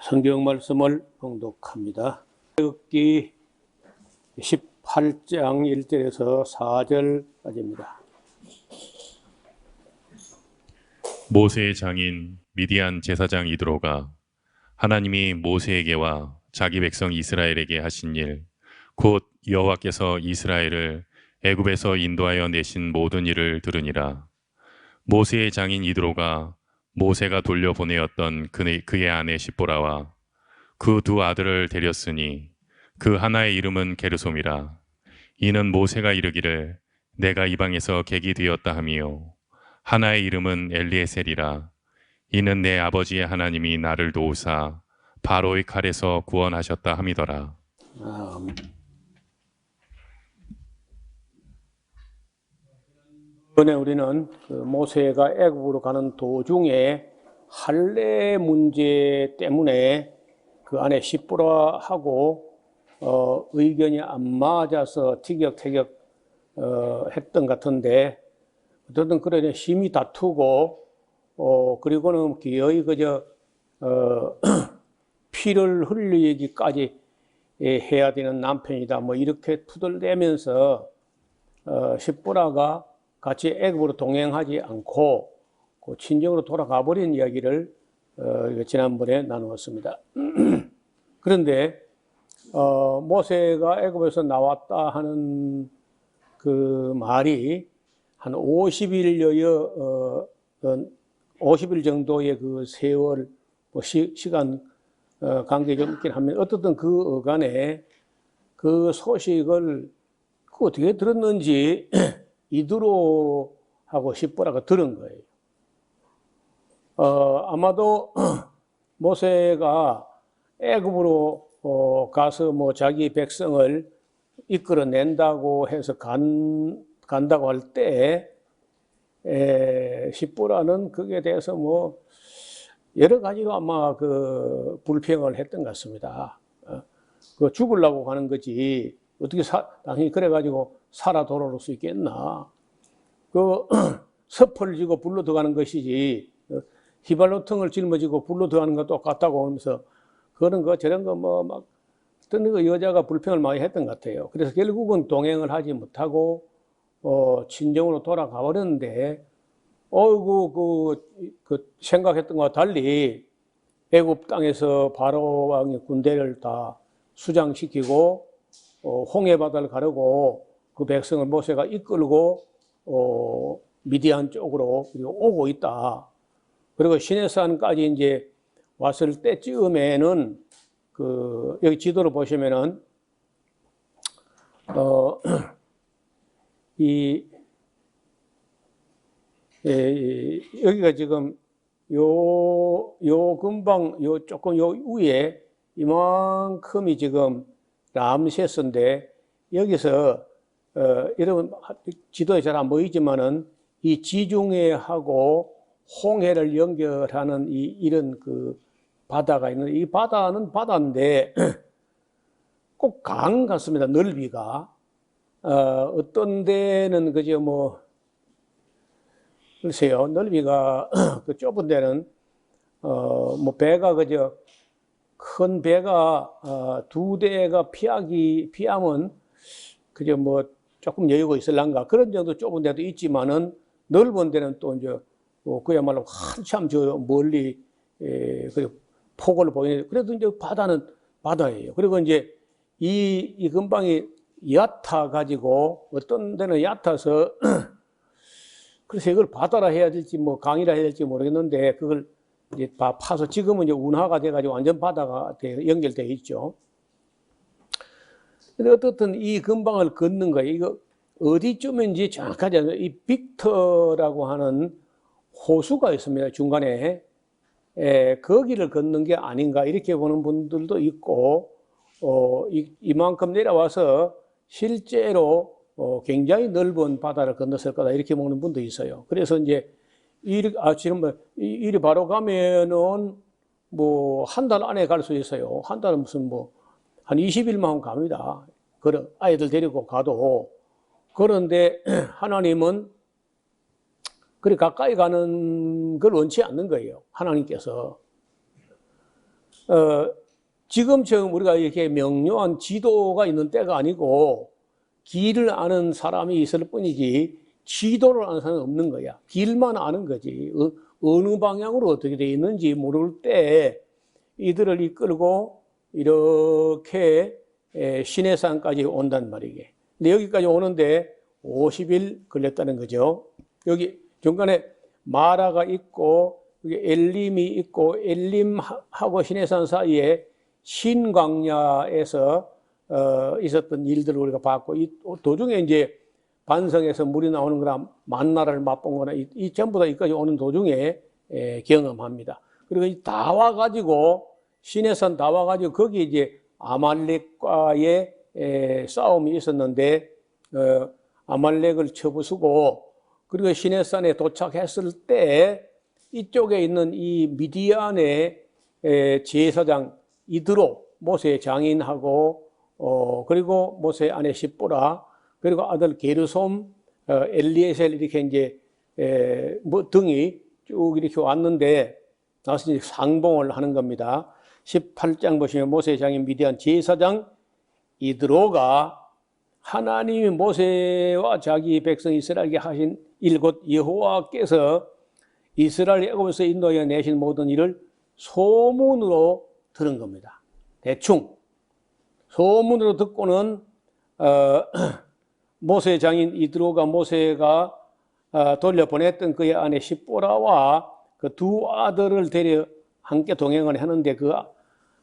성경 말씀을 봉독합니다. 출애굽기 18장 1절에서 4절까지입니다. 모세의 장인 미디안 제사장 이드로가 하나님이 모세에게와 자기 백성 이스라엘에게 하신 일, 곧 여호와께서 이스라엘을 애굽에서 인도하여 내신 모든 일을 들으니라. 모세의 장인 이드로가 모세가 돌려보내었던 그의 아내 십보라와 그 두 아들을 데렸으니 그 하나의 이름은 게르솜이라. 이는 모세가 이르기를 내가 이방에서 객이 되었다 하미요, 하나의 이름은 엘리에셀이라. 이는 내 아버지의 하나님이 나를 도우사 바로의 칼에서 구원하셨다 함이더라. 이번에 우리는 모세가 애굽으로 가는 도중에 할례 문제 때문에 그 안에 십보라하고 의견이 안 맞아서 티격태격 했던 것 같은데, 어쨌든 그래 심히 다투고 그리고는 기어이 그저 피를 흘리기까지 해야 되는 남편이다, 뭐 이렇게 투덜대면서 십보라가 같이 애굽으로 동행하지 않고 친정으로 돌아가 버린 이야기를 지난번에 나누었습니다. 그런데 모세가 애굽에서 나왔다 하는 그 말이 한 50일여여 50일 정도의 그 세월 시간 관계 좀 있긴 하면, 어떻든 그 어간에 그 소식을 어떻게 들었는지 이드로하고 십보라가 들은 거예요. 아마도 모세가 애굽으로 가서 뭐 자기 백성을 이끌어낸다고 해서 간다고 할 때 십보라는 거기에 대해서 뭐 여러 가지로 아마 그 불평을 했던 것 같습니다. 그 죽으려고 가는 거지 어떻게 당연히 그래가지고 살아 돌아올 수 있겠나? 그 섭을 지고 불로 들어가는 것이지 휘발유통을 짊어지고 불로 들어가는 거 똑같다고 하면서 그런 거 저런 거 뭐 막 어떤 그 여자가 불평을 많이 했던 것 같아요. 그래서 결국은 동행을 하지 못하고 친정으로 돌아가 버렸는데, 어이구 그 생각했던 것과 달리 애굽 땅에서 바로 왕의 군대를 다 수장시키고 홍해 바다를 가르고 그 백성을 모세가 이끌고 미디안 쪽으로 오고 있다. 그리고 시내산까지 이제 왔을 때쯤에는 여기 지도를 보시면은 여기가 지금 요 금방 조금 요 위에 이만큼이 지금 람세스인데, 여기서 여러분 지도에 잘 안 보이지만은 이 지중해하고 홍해를 연결하는 이런 그 바다가 있는데, 이 바다는 바다인데 꼭 강 같습니다. 넓이가 어떤 데는 그저 뭐 글쎄요, 넓이가 그 좁은 데는 뭐 배가 그저 큰 배가 두 대가 피하면 그저 뭐 조금 여유가 있을란가, 그런 정도 좁은 데도 있지만은 넓은 데는 또 이제 그야말로 한참 저 멀리 그 폭을 보이는, 그래도 이제 바다는 바다예요. 그리고 이제 이 근방이 얕아 가지고 어떤 데는 얕아서 그래서 이걸 바다라 해야 될지 뭐 강이라 해야 될지 모르겠는데, 그걸 이제 파서 지금은 이제 운하가 돼 가지고 완전 바다가 연결되어 있죠. 근데 어떻든 이 근방을 걷는 거예요. 이거 어디쯤인지 정확하지 않아요. 이 빅터라고 하는 호수가 있습니다, 중간에. 거기를 걷는 게 아닌가 이렇게 보는 분들도 있고, 이만큼 내려와서 실제로 굉장히 넓은 바다를 건넜을 거다 이렇게 보는 분도 있어요. 그래서 이제 지금 이리 바로 가면은 뭐 한 달 안에 갈 수 있어요. 한 달은 무슨 뭐 한 20일만 갑니다. 그런 아이들 데리고 가도. 그런데 하나님은 그리 가까이 가는 걸 원치 않는 거예요, 하나님께서. 지금처럼 우리가 이렇게 명료한 지도가 있는 때가 아니고 길을 아는 사람이 있을 뿐이지 지도를 아는 사람은 없는 거야. 길만 아는 거지. 어느 방향으로 어떻게 되어 있는지 모를 때 이들을 이끌고 이렇게 시내산까지 온단 말이게. 근데 여기까지 오는데 50일 걸렸다는 거죠. 여기 중간에 마라가 있고 여기 엘림이 있고 엘림하고 시내산 사이에 신광야에서 있었던 일들을 우리가 봤고 이 도중에 이제 반성에서 물이 나오는 거나 만나를 맛본 거나 이 전부 다 여기까지 오는 도중에 경험합니다. 그리고 다 와가지고 시내산 다 와가지고 거기 이제 아말렉과의 싸움이 있었는데 아말렉을 쳐부수고 그리고 시내산에 도착했을 때 이쪽에 있는 이 미디안의 제사장 이드로 모세의 장인하고 그리고 모세의 아내 십보라 그리고 아들 게르솜 엘리에셀 이렇게 이제 뭐 등이 쭉 이렇게 왔는데 나서 이제 상봉을 하는 겁니다. 18장 보시면 모세의 장인 미디안 제사장 이드로가 하나님이 모세와 자기 백성 이스라엘에게 하신 일 곧 여호와께서 이스라엘 애굽에서 인도하여 내신 모든 일을 소문으로 들은 겁니다. 대충 소문으로 듣고는 모세의 장인 이드로가 모세가 돌려보냈던 그의 아내 십보라와 그 두 아들을 데려 함께 동행을 하는데 그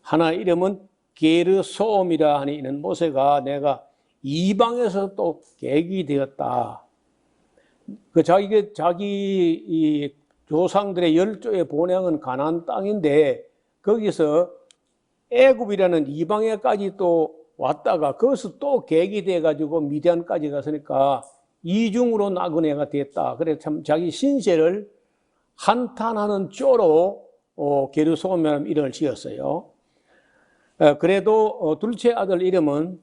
하나 이름은 게르솜이라 하니 이는 모세가 내가 이방에서 또 객이 되었다. 그 자기 이 조상들의 열조의 본향은 가나안 땅인데 거기서 애굽이라는 이방에까지 또 왔다가 거기서 또 객이 돼가지고 미디안까지 갔으니까 이중으로 나그네가 됐다. 그래서 참 자기 신세를 한탄하는 쪼로 게르솜이라는 이름을 지었어요. 그래도 둘째 아들 이름은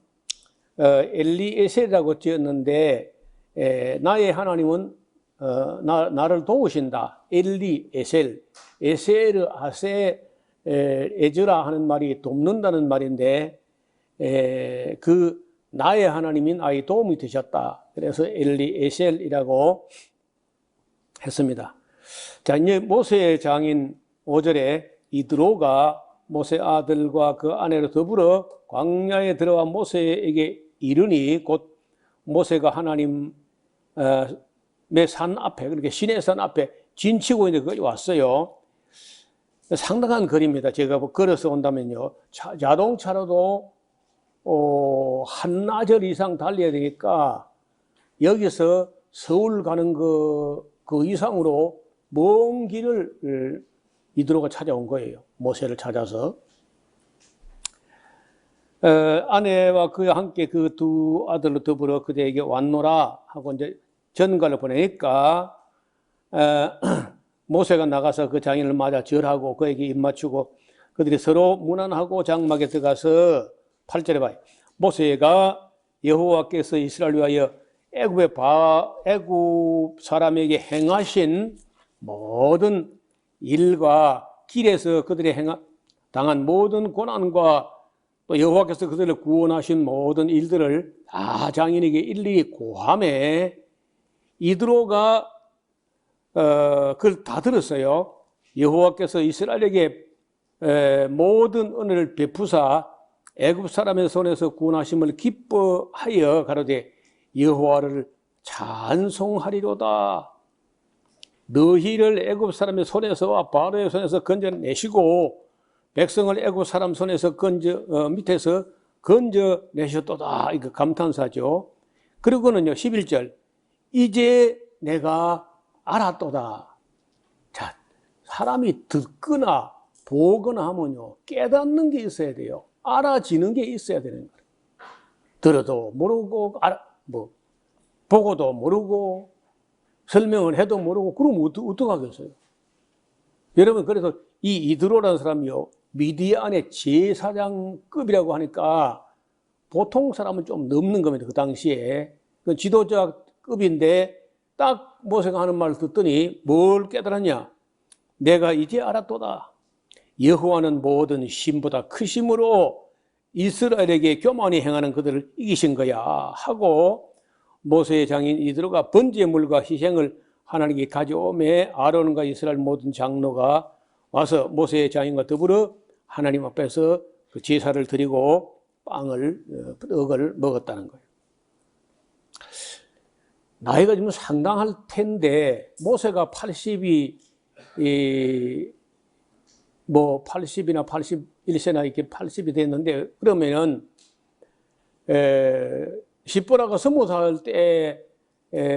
엘리에셀이라고 지었는데 나의 하나님은 나를 도우신다. 엘리에셀, 에셀, 아세, 에즈라 하는 말이 돕는다는 말인데 그 나의 하나님이 나의 도움이 되셨다. 그래서 엘리에셀이라고 했습니다. 자, 이제 모세의 장인 5절에 이드로가 모세 아들과 그 아내로 더불어 광야에 들어와 모세에게 이르니 곧 모세가 하나님의 산 앞에 그렇게 시내산 앞에 진치고 있는데 거기 왔어요. 상당한 거리입니다. 제가 걸어서 온다면요 자동차로도 한나절 이상 달려야 되니까 여기서 서울 가는 그 이상으로 먼 길을 이드로가 찾아온 거예요. 모세를 찾아서. 아내와 그와 함께 그 두 아들로 더불어 그대에게 왔노라 하고 이제 전가를 보내니까 모세가 나가서 그 장인을 맞아 절하고 그에게 입맞추고 그들이 서로 문안하고 장막에 들어가서 8절에 봐요. 모세가 여호와께서 이스라엘 위하여 애굽 사람에게 행하신 모든 일과 길에서 그들이 당한 모든 고난과 또 여호와께서 그들을 구원하신 모든 일들을 다 장인에게 일일이 고함해 이드로가 그걸 다 들었어요. 여호와께서 이스라엘에게 모든 은혜를 베푸사 애굽 사람의 손에서 구원하심을 기뻐하여 가로되 여호와를 찬송하리로다. 너희를 애굽 사람의 손에서와 바로의 손에서 건져내시고 백성을 애굽 사람 손에서 밑에서 건져내셨도다. 이거 감탄사죠. 그리고는요 11절 이제 내가 알았도다. 자, 사람이 듣거나 보거나 하면요 깨닫는 게 있어야 돼요. 알아지는 게 있어야 되는 거예요. 들어도 모르고 보고도 모르고 설명을 해도 모르고 그러면 어떡하겠어요? 여러분 그래서 이 이드로라는 사람이요 미디안의 제사장급이라고 하니까 보통 사람은 좀 넘는 겁니다. 그 당시에 그 지도자급인데 딱 모세가 하는 말을 듣더니 뭘 깨달았냐? 내가 이제 알았도다. 여호와는 모든 신보다 크심으로 이스라엘에게 교만히 행하는 그들을 이기신 거야 하고 모세의 장인 이드로가 번제물과 희생을 하나님께 가져오매 아론과 이스라엘 모든 장로가 와서 모세의 장인과 더불어 하나님 앞에서 그 제사를 드리고 떡을 먹었다는 거예요. 나이가 지금 상당할 텐데 모세가 80이나 81세나 이렇게 80이 됐는데 그러면은 십보라가 20살 때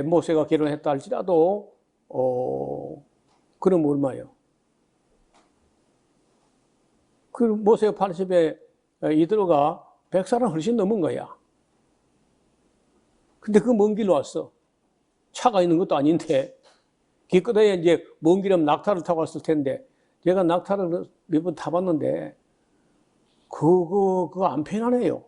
모세가 결혼했다 할지라도 그럼 얼마예요? 그 모세가 80에 이드로가 100살은 훨씬 넘은 거야. 근데 그 먼 길로 왔어. 차가 있는 것도 아닌데 기껏해야 이제 먼 길이면 낙타를 타고 왔을 텐데 제가 낙타를 몇 번 타봤는데 그거 안 편하네요.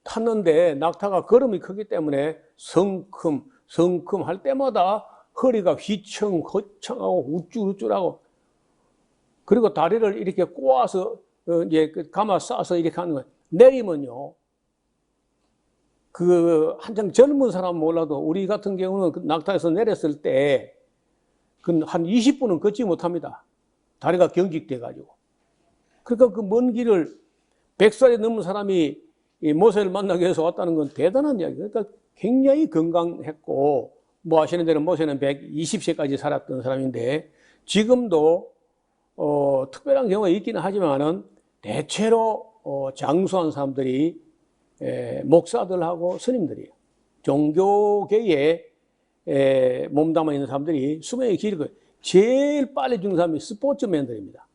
탔는데 낙타가 걸음이 크기 때문에 성큼 할 때마다 허리가 휘청허청하고 우쭐우쭐하고 그리고 다리를 이렇게 꼬아서 이제 감아 싸서 이렇게 하는 거예요. 내리면요. 한창 젊은 사람 몰라도 우리 같은 경우는 그 낙타에서 내렸을 때 한 20분은 걷지 못합니다. 다리가 경직돼가지고. 그러니까 그 먼 길을 100살이 넘은 사람이 이 모세를 만나기 위해서 왔다는 건 대단한 이야기예요. 그러니까 굉장히 건강했고, 뭐 아시는 대로 모세는 120세까지 살았던 사람인데, 지금도, 특별한 경우가 있기는 하지만은, 대체로, 장수한 사람들이, 목사들하고 스님들이에요. 종교계에, 몸담아 있는 사람들이 수명이 길고, 제일 빨리 죽는 사람이 스포츠맨들입니다.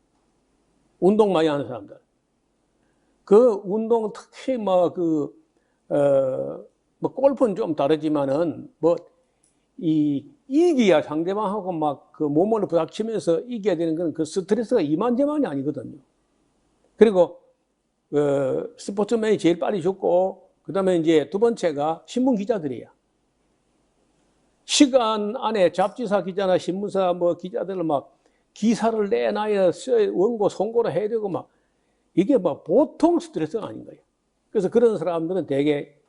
운동 많이 하는 사람들. 그 운동 특히 골프는 좀 다르지만은 이기야 상대방하고 그 몸을 부닥치면서 이겨야 되는 건 그 스트레스가 이만저만이 아니거든요. 그리고 스포츠맨이 제일 빨리 죽고 그다음에 이제 두 번째가 신문 기자들이야. 시간 안에 잡지사 기자나 신문사 기자들을 기사를 내놔야 원고 송고를 해야 되고 이게 보통 스트레스가 아닌 거예요. 그래서 그런 사람들은 되게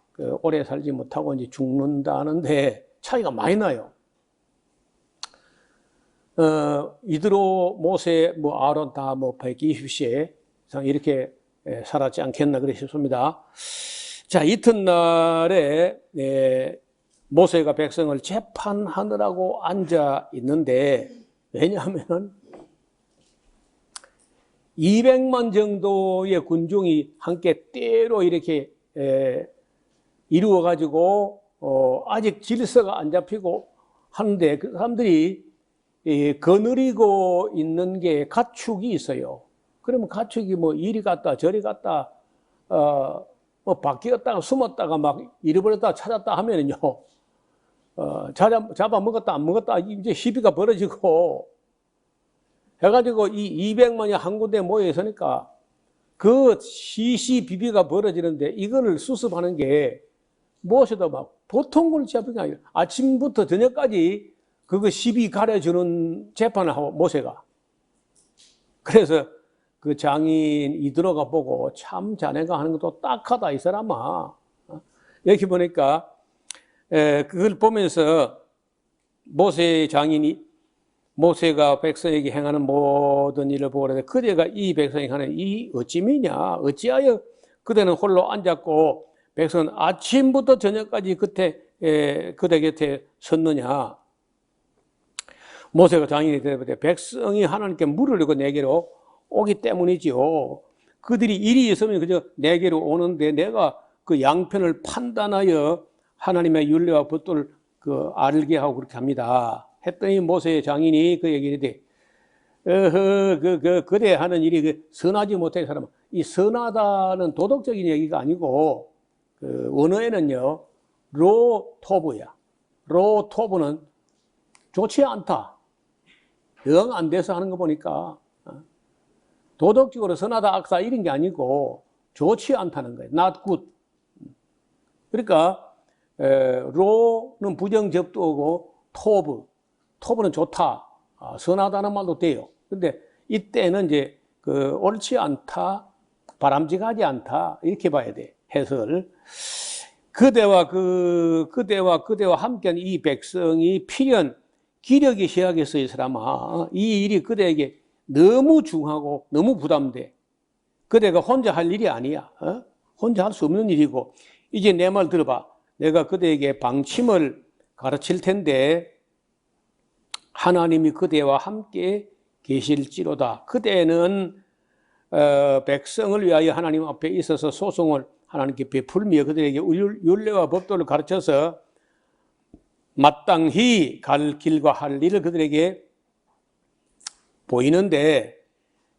오래 살지 못하고 이제 죽는다는데 차이가 많이 나요. 이드로, 모세, 아론 다 120세 이상 이렇게 살았지 않겠나 그래 싶습니다. 자, 이튿날에 모세가 백성을 재판하느라고 앉아 있는데 왜냐하면 200만 정도의 군중이 함께 때로 이렇게 이루어가지고 아직 질서가 안 잡히고 하는데 그 사람들이 거느리고 있는 게 가축이 있어요. 그러면 가축이 이리 갔다 저리 갔다 바뀌었다가 숨었다가 잃어버렸다 찾았다 하면은요 잡아 먹었다 안 먹었다 이제 시비가 벌어지고 해가지고 이 200만이 한 군데 모여 있으니까 그 시시비비가 벌어지는데 이거를 수습하는 게 무엇이도 보통 걸 잡은 게 아니라 아침부터 저녁까지 그거 시비 가려주는 재판을 하고 모세가. 그래서 그 장인 이드로가 보고 참 자네가 하는 것도 딱하다 이 사람아. 여기 보니까 그걸 보면서 모세의 장인이 모세가 백성에게 행하는 모든 일을 보고 그러는데 그대가 이 백성에게 하는 이 어찌미냐 어찌하여 그대는 홀로 앉았고 백성은 아침부터 저녁까지 그대 곁에 섰느냐. 모세가 장인이 대답하되 백성이 하나님께 물으려고 내게로 오기 때문이지요. 그들이 일이 있으면 그저 내게로 오는데 내가 그 양편을 판단하여 하나님의 율례와 법도를 알게 하고 그렇게 합니다. 했더니 모세의 장인이 그 얘기를 해. 그대 하는 일이 선하지 못해 사람. 이 선하다는 도덕적인 얘기가 아니고 원어에는요 로토브야. 로토브는 좋지 않다. 영 안 돼서 하는 거 보니까 도덕적으로 선하다 악사 이런 게 아니고 좋지 않다는 거예요. not good. 그러니까 로는 부정접두어고 토브는 좋다. 선하다는 말도 돼요. 근데 이때는 이제 그 옳지 않다, 바람직하지 않다 이렇게 봐야 돼. 해설. 그대와 함께한 이 백성이 필연 기력이 희약했어. 이 사람아. 이 일이 그대에게 너무 중하고 너무 부담돼. 그대가 혼자 할 일이 아니야. 혼자 할 수 없는 일이고. 이제 내 말 들어봐. 내가 그대에게 방침을 가르칠 텐데 하나님이 그대와 함께 계실지로다. 그대는 백성을 위하여 하나님 앞에 있어서 소송을 하나님께 베풀며 그들에게 율례와 법도를 가르쳐서 마땅히 갈 길과 할 일을 그들에게 보이는데,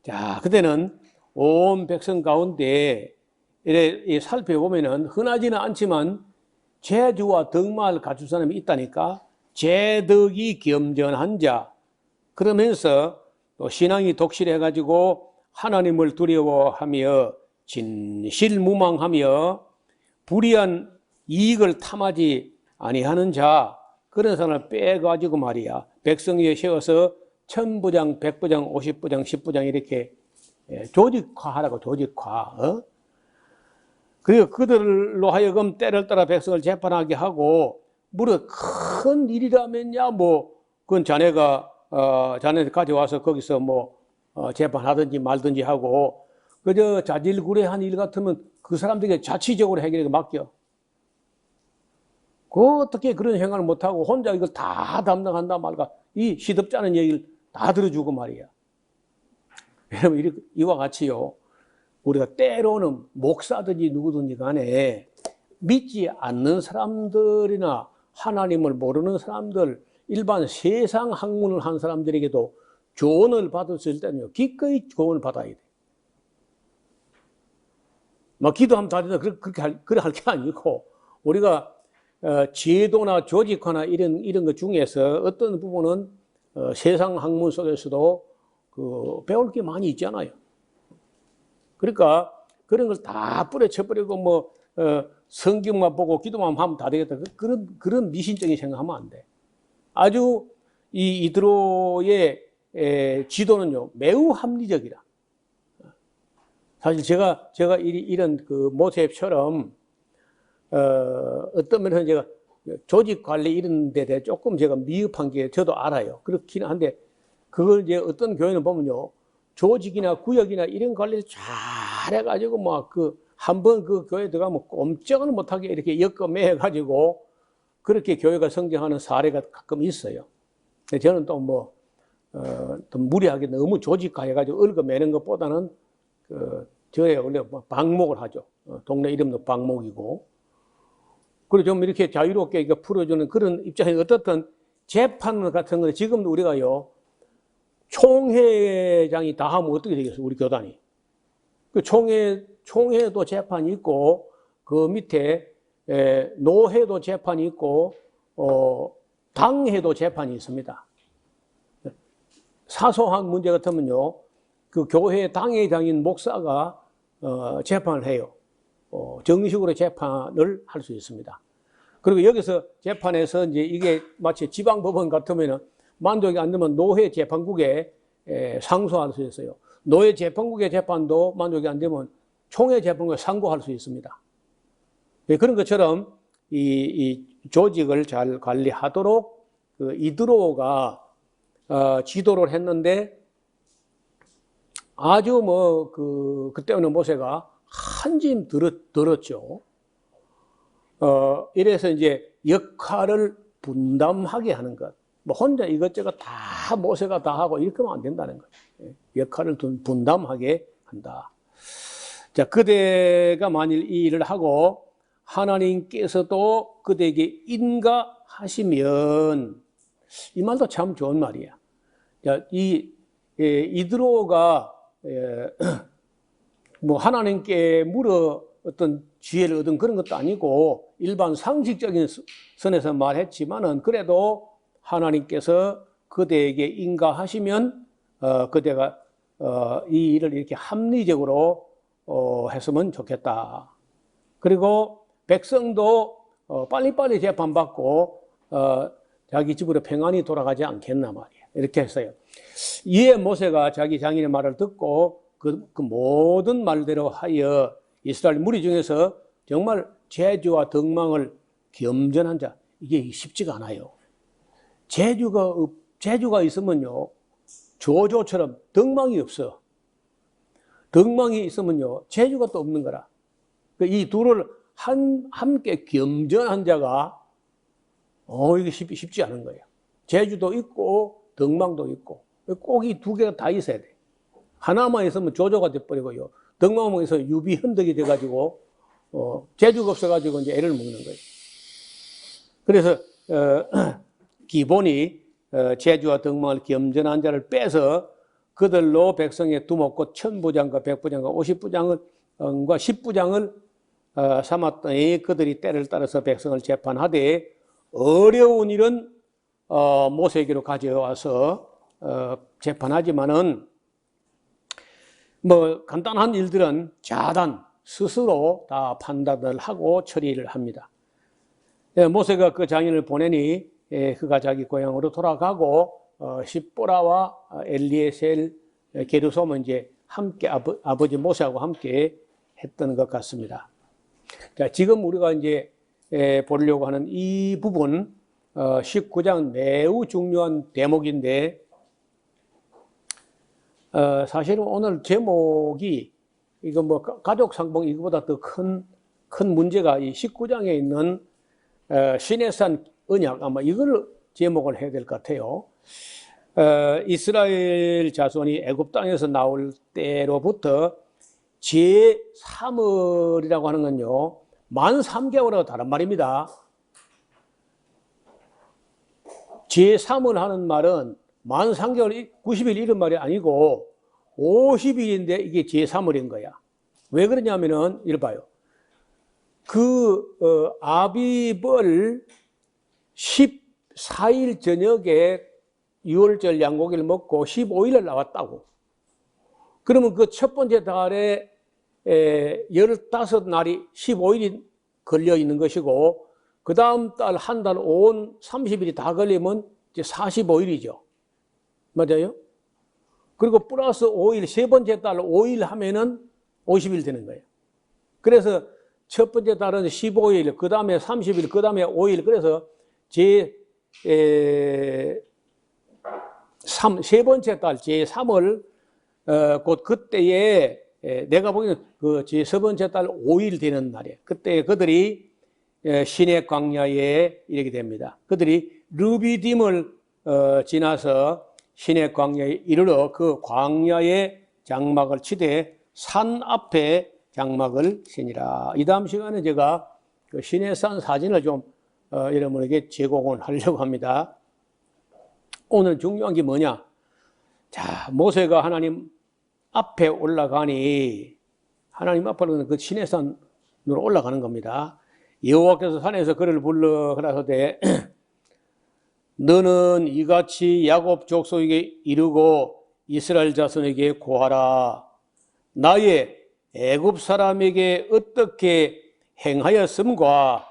자, 그대는 온 백성 가운데 이래 살펴보면은 흔하지는 않지만 재주와 덕망을 갖춘 사람이 있다니까. 재덕이 겸전한 자. 그러면서 또 신앙이 독실해가지고 하나님을 두려워하며 진실무망하며 불의한 이익을 탐하지 아니하는 자, 그런 사람을 빼가지고 말이야 백성 위에 세워서 1000부장, 100부장, 50부장, 10부장 이렇게 조직화하라고. 조직화. 그리고 그들로 하여금 때를 따라 백성을 재판하게 하고, 무릇 큰 일이라면야 그건 자네가 가져와서 거기서 재판하든지 말든지 하고, 그저 자질구레한 일 같으면 그 사람들에게 자치적으로 해결하게 맡겨. 어떻게 그런 생각을 못하고 혼자 이걸 다 담당한다 말까. 이 시덥지 않은 얘기를 다 들어주고 말이야. 여러분, 이와 같이요, 우리가 때로는 목사든지 누구든지 간에 믿지 않는 사람들이나 하나님을 모르는 사람들, 일반 세상 학문을 한 사람들에게도 조언을 받았을 때는요, 기꺼이 조언을 받아야 돼. 기도하면 다 된다. 그렇게 할 게 아니고, 우리가 제도나 조직화나 이런 것 중에서 어떤 부분은 세상 학문 속에서도 배울 게 많이 있잖아요. 그러니까 그런 걸 다 뿌려쳐버리고 성경만 보고 기도만 하면 다 되겠다. 그런 미신적인 생각하면 안 돼. 아주 이드로의 지도는요, 매우 합리적이라. 사실 제가 이런 모세처럼 어떤 면에서 제가 조직 관리 이런 데 대해 조금 제가 미흡한 게 저도 알아요. 그렇긴 한데, 그걸 이제 어떤 교회는 보면요, 조직이나 구역이나 이런 관리를 잘 해가지고 한번 그 교회 들어가면 꼼짝을 못하게 이렇게 엮어매가지고 그렇게 교회가 성장하는 사례가 가끔 있어요. 근데 저는 또 좀 무리하게 너무 조직화해가지고 얽어매는 것보다는 저에 원래 방목을 하죠. 동네 이름도 방목이고. 그리고 좀 이렇게 자유롭게 풀어주는 그런 입장에서 어떻든 재판 같은 건 지금도 우리가요, 총회장이 다 하면 어떻게 되겠어요? 우리 교단이. 그 총회도 재판이 있고, 그 밑에 노회도 재판이 있고, 당회도 재판이 있습니다. 사소한 문제 같으면요, 그 교회 당회장인 목사가 재판을 해요. 정식으로 재판을 할 수 있습니다. 그리고 여기서 재판에서 이제 이게 마치 지방법원 같으면은 만족이 안 되면 노회 재판국에 상소할 수 있어요. 노회 재판국의 재판도 만족이 안 되면 총회 재판국에 상고할 수 있습니다. 그런 것처럼 이 조직을 잘 관리하도록 이드로가 지도를 했는데, 아주 그때는 모세가 한 짐 들었죠. 이래서 이제 역할을 분담하게 하는 것. 혼자 이것저것 다 모세가 다 하고 이렇게 하면 안 된다는 거예요. 역할을 분담하게 한다. 자, 그대가 만일 이 일을 하고 하나님께서도 그대에게 인가하시면, 이 말도 참 좋은 말이야. 자, 이드로가 하나님께 물어 어떤 지혜를 얻은 그런 것도 아니고 일반 상식적인 선에서 말했지만은, 그래도 하나님께서 그대에게 인가하시면 그대가 이 일을 이렇게 합리적으로 했으면 좋겠다. 그리고 백성도 빨리빨리 재판받고 자기 집으로 평안히 돌아가지 않겠나 말이야. 이렇게 했어요. 이에 모세가 자기 장인의 말을 듣고 그 모든 말대로 하여 이스라엘 무리 중에서 정말 재주와 덕망을 겸전한 자, 이게 쉽지가 않아요. 재주가 있으면요, 조조처럼 덕망이 없어. 덕망이 있으면요, 재주가 또 없는 거라. 이 둘을 함께 겸전한 자가, 이게 쉽지 않은 거예요. 재주도 있고, 덕망도 있고, 꼭 이 두 개가 다 있어야 돼. 하나만 있으면 조조가 돼버리고요. 덕망만 있어서 유비현덕이 돼가지고, 재주가 없어가지고 이제 애를 먹는 거예요. 그래서, 기본이, 재주와 덕망을 겸전한 자를 빼서 그들로 백성의 두목고 천부장과 백부장과 50부장과 10부장을 삼았더니 그들이 때를 따라서 백성을 재판하되 어려운 일은 모세에게로 가져와서 재판하지만은 뭐 간단한 일들은 자단 스스로 다 판단을 하고 처리를 합니다. 모세가 그 장인을 보내니 그가 자기 고향으로 돌아가고 십보라와 엘리에셀, 게르솜은 이제 함께 아버지 모세하고 함께 했던 것 같습니다. 자, 지금 우리가 이제 보려고 하는 이 부분 19장 매우 중요한 대목인데 사실은 오늘 제목이 이거 뭐 가족 상봉 이거보다 더 큰 문제가 이 19장에 있는 시내산 언약 아마 이걸 제목을 해야 될 것 같아요. 이스라엘 자손이 애굽 땅에서 나올 때로부터 제3월이라고 하는 건요, 만 3개월하고 다른 말입니다. 제3월 하는 말은 만 3개월 90일 이런 말이 아니고 50일인데 이게 제3월인 거야. 왜 그러냐면은 이를 봐요. 아비벌 14일 저녁에 6월절 양고기를 먹고 15일을 나왔다고. 그러면 그 첫 번째 달에 15날이 15일이 걸려 있는 것이고 그 다음 달 한 달 온 30일이 다 걸리면 이제 45일이죠. 맞아요? 그리고 플러스 5일, 세 번째 달 5일 하면은 50일 되는 거예요. 그래서 첫 번째 달은 15일, 그 다음에 30일, 그 다음에 5일. 그래서 세 번째 달, 제3월, 곧 그때에, 내가 보기에는 세 번째 달 5일 되는 날이에요. 그때 그들이 시내 광야에 이르게 됩니다. 그들이 르비딤을 지나서 시내 광야에 이르러 그 광야에 장막을 치되 산 앞에 장막을 치니라. 이 다음 시간에 제가 그 시내산 사진을 좀 여러분에게 제공을 하려고 합니다. 오늘 중요한 게 뭐냐? 자, 모세가 하나님 앞에 올라가니 하나님 앞으로 그 시내산으로 올라가는 겁니다. 여호와께서 산에서 그를 불러 가라사대 너는 이같이 야곱 족속에게 이르고 이스라엘 자손에게 고하라. 나의 애굽 사람에게 어떻게 행하였음과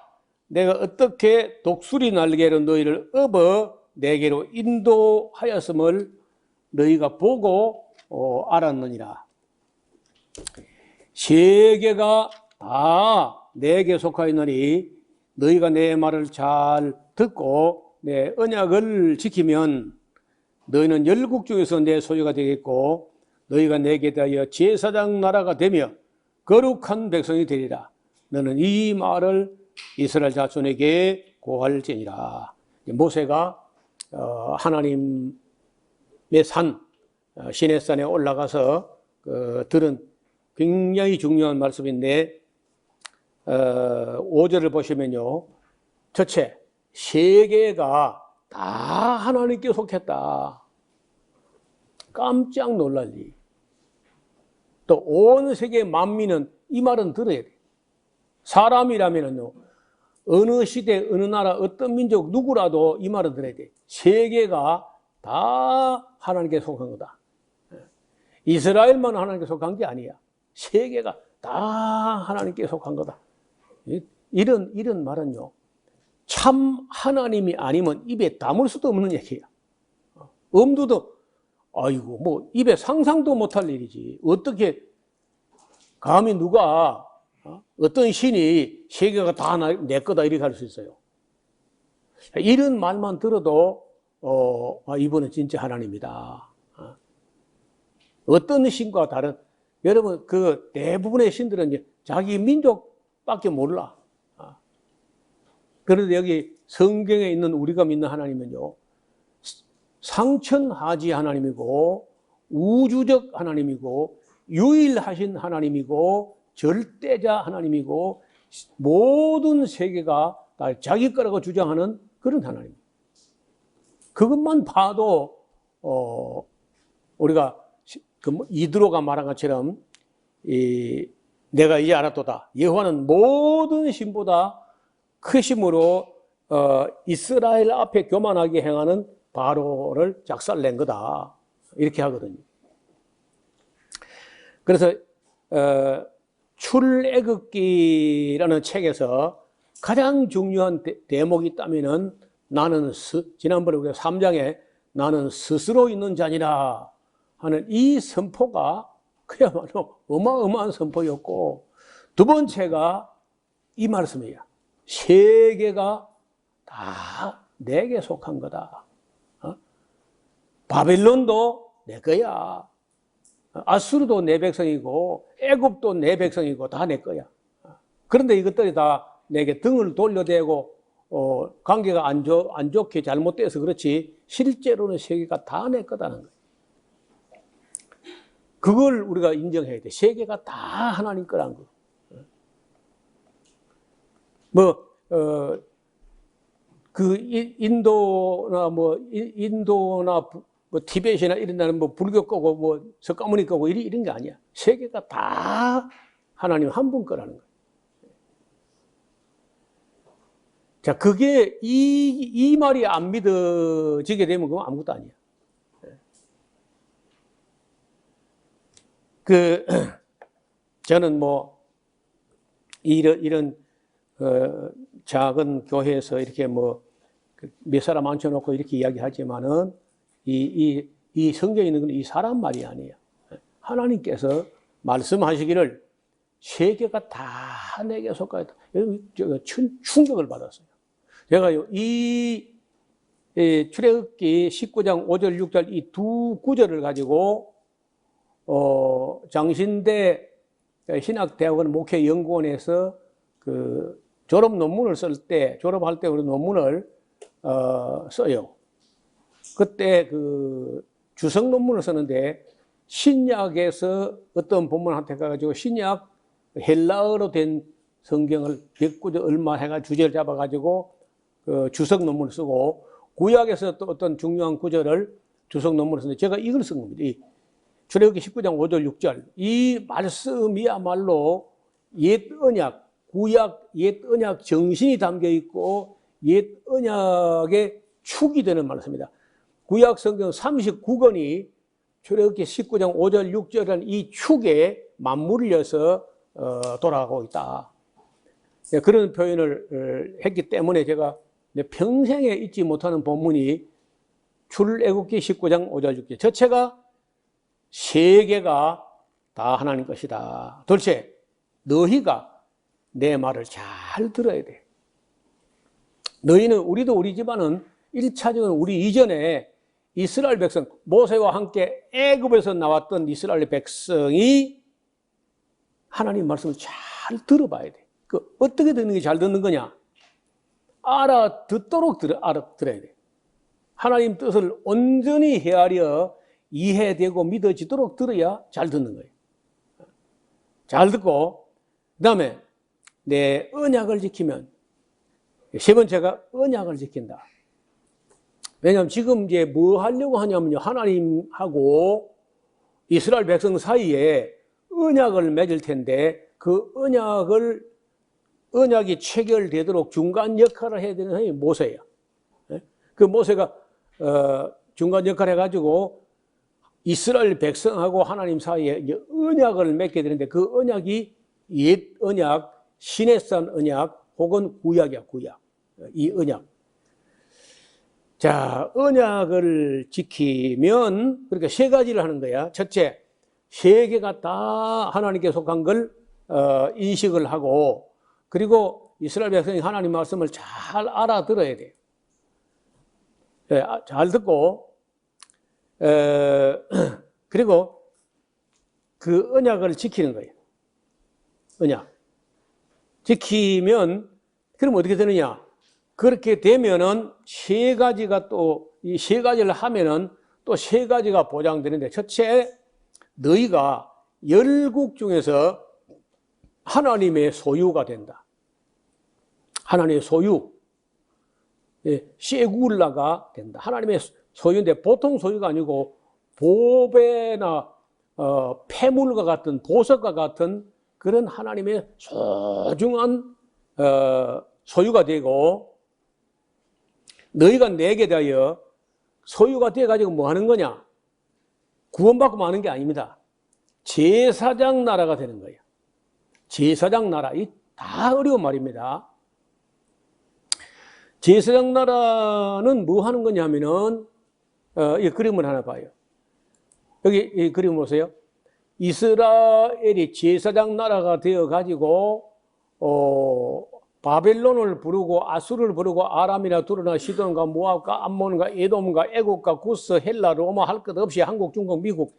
내가 어떻게 독수리 날개로 너희를 업어 내게로 인도하였음을 너희가 보고 알았느니라. 세계가 다 내게 속하였느니 너희가 내 말을 잘 듣고 내 언약을 지키면 너희는 열국 중에서 내 소유가 되겠고 너희가 내게 대하여 제사장 나라가 되며 거룩한 백성이 되리라. 너는 이 말을 이스라엘 자손에게 고할지니라. 모세가 하나님의 산 시내산에 올라가서 들은 굉장히 중요한 말씀인데 5절을 보시면요, 첫째, 세계가 다 하나님께 속했다. 깜짝 놀랄 일. 또 온 세계 만민은 이 말은 들어야 돼. 사람이라면요, 어느 시대, 어느 나라, 어떤 민족 누구라도 이 말은 들어야 돼. 세계가 다 하나님께 속한 거다. 이스라엘만 하나님께 속한 게 아니야. 세계가 다 하나님께 속한 거다. 이런 말은요, 참 하나님이 아니면 입에 담을 수도 없는 얘기야. 엄두도, 아이고, 뭐, 입에 상상도 못할 일이지. 어떻게, 감히 누가, 어떤 신이 세계가 다 내 거다 이렇게 할 수 있어요. 이런 말만 들어도, 이분은 진짜 하나님이다. 어떤 신과 다른, 여러분, 그 대부분의 신들은 이제 자기 민족밖에 몰라. 그런데 여기 성경에 있는 우리가 믿는 하나님은요, 상천하지 하나님이고, 우주적 하나님이고, 유일하신 하나님이고, 절대자 하나님이고, 모든 세계가 다 자기 거라고 주장하는 그런 하나님. 그것만 봐도, 우리가 이드로가 말한 것처럼, 내가 이제 알았도다. 여호와는 모든 신보다 크심으로 이스라엘 앞에 교만하게 행하는 바로를 작살낸 거다. 이렇게 하거든요. 그래서 출애굽기라는 책에서 가장 중요한 대목이 있다면은 나는 지난번에 우리가 3장에 나는 스스로 있는 자니라 하는 이 선포가 그야말로 어마어마한 선포였고, 두 번째가 이 말씀이에요. 세계가 다 내게 속한 거다. 바빌론도 내 거야. 아수르도 내 백성이고 애굽도 내 백성이고 다 내 거야. 그런데 이것들이 다 내게 등을 돌려대고 관계가 안 좋게 잘못돼서 그렇지 실제로는 세계가 다 내 거다는 거예요. 그걸 우리가 인정해야 돼. 세계가 다 하나님 거라는 거. 인도나 티벳이나 이런 데는 불교 거고 석가모니 거고 이런 게 아니야. 세계가 다 하나님 한 분 거라는 거야. 자, 그게 이 말이 안 믿어지게 되면 그건 아무것도 아니야. 저는 이런 작은 교회에서 이렇게 몇 사람 앉혀놓고 이렇게 이야기하지만은 이 성경에 있는 건 이 사람 말이 아니에요. 하나님께서 말씀하시기를 세계가 다 내게 속하였다. 제가 충격을 받았어요. 제가 이 출애굽기 19장 5절 6절 이 두 구절을 가지고 장신대 신학대학원 목회연구원에서 졸업 논문을 졸업할 때 우리 논문을 써요. 그때 주석 논문을 쓰는데 신약에서 어떤 본문한테 가가지고 신약 헬라어로 된 성경을 100구절 얼마 해가 주제를 잡아가지고 주석 논문을 쓰고, 구약에서 또 어떤 중요한 구절을 주석 논문을 쓰는데 제가 이걸 쓴 겁니다. 이 출애굽기 19장 5절 6절 이 말씀이야말로 옛 언약, 구약 옛 언약 정신이 담겨 있고 옛 언약의 축이 되는 말씀입니다. 구약 성경 39권이 출애굽기 19장 5절 6절은 이 축에 맞물려서 돌아가고 있다. 그런 표현을 했기 때문에 제가 평생에 잊지 못하는 본문이 출애굽기 19장 5절 6절. 저체가 세계가 다 하나님 것이다. 도대체 너희가 내 말을 잘 들어야 돼. 우리도 우리 집안은 1차적으로 우리 이전에 이스라엘 백성, 모세와 함께 애굽에서 나왔던 이스라엘 백성이 하나님 말씀을 잘 들어봐야 돼. 어떻게 듣는 게 잘 듣는 거냐? 알아듣도록 들어야 돼. 하나님 뜻을 온전히 헤아려 이해되고 믿어지도록 들어야 잘 듣는 거예요. 잘 듣고, 그 다음에 내 언약을 지키면, 세 번째가 언약을 지킨다. 왜냐하면 지금 이제 뭐 하려고 하냐면요, 하나님하고 이스라엘 백성 사이에 언약을 맺을 텐데, 그 언약이 체결되도록 중간 역할을 해야 되는 사람이 모세예요. 그 모세가 중간 역할을 해가지고 이스라엘 백성하고 하나님 사이에 언약을 맺게 되는데, 그 언약이 옛 언약, 시내산 언약 혹은 구약이야, 구약. 이 언약. 자, 언약을 지키면 그렇게 세 가지를 하는 거야. 첫째, 세계가 다 하나님께 속한 걸 인식을 하고, 그리고 이스라엘 백성이 하나님 말씀을 잘 알아들어야 돼요. 예, 잘 듣고, 그리고 그 언약을 지키는 거예요. 언약. 지키면, 그럼 어떻게 되느냐? 그렇게 되면은 세 가지가 또, 이 세 가지를 하면은 또 세 가지가 보장되는데, 첫째, 너희가 열국 중에서 하나님의 소유가 된다. 하나님의 소유. 셰굴라가 된다. 하나님의 소유인데 보통 소유가 아니고 보배나 폐물과 같은 보석과 같은 그런 하나님의 소중한 소유가 되고, 너희가 내게 대하여 소유가 돼가지고 뭐 하는 거냐? 구원받고 마는 게 아닙니다. 제사장 나라가 되는 거예요. 제사장 나라. 이 다 어려운 말입니다. 제사장 나라는 뭐 하는 거냐 하면은, 이 그림을 하나 봐요. 여기 이 그림 보세요. 이스라엘이 제사장 나라가 되어가지고, 바벨론을 부르고 아수르를 부르고 아람이나 두르나 시돈과 모압과 암몬과 에돔과 애국과 구스, 헬라, 로마 할 것 없이 한국, 중국, 미국